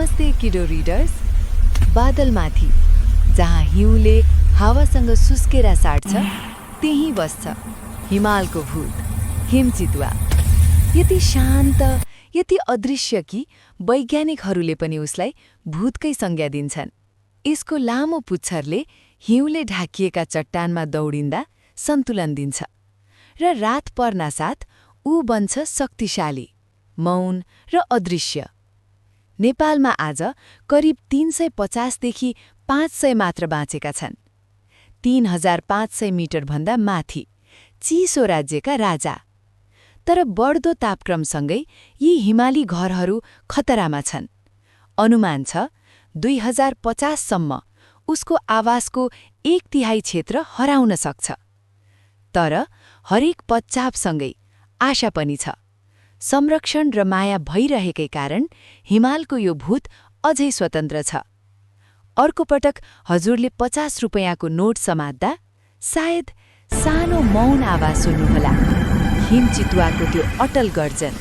नमस्ते किडो रिडर्स। बादलमाथि जहाँ हिउँले हावासँग सुस्केरा साट्छ त्यही बस्छ हिमालको भूत हिमचितुवा। यति शान्त, यति अदृश्य कि वैज्ञानिकहरूले पनि उसलाई भूतकै संज्ञा दिन्छन्। यसको लामो पुच्छरले हिउँले ढाकिएका चट्टानमा दौडिँदा सन्तुलन दिन्छ र रात पर्नासाथ ऊ बन्छ शक्तिशाली, मौन र अदृश्य। नेपालमा आज करिब 350 देखि 500 मात्र बाँचेका छन्। 3500 मिटरभन्दा माथि, चिसो राज्यका राजा। तर बढ्दो तापक्रमसँगै यी हिमाली घरहरू खतरामा छन्। अनुमान छ 2050 सम्म उसको आवासको 1/3 क्षेत्र हराउन सक्छ। तर हरेक पच्चापसँगै आशा पनि छ। संरक्षण र माया भइरहेकै कारण हिमालको यो भूत अझै स्वतन्त्र छ। अर्को पटक हजुरले 50 रुपैयाँको नोट समात्दा सायद सानो मौन आवाज सुन्नुहोला। हिमचितुवाको त्यो अटल गर्जन।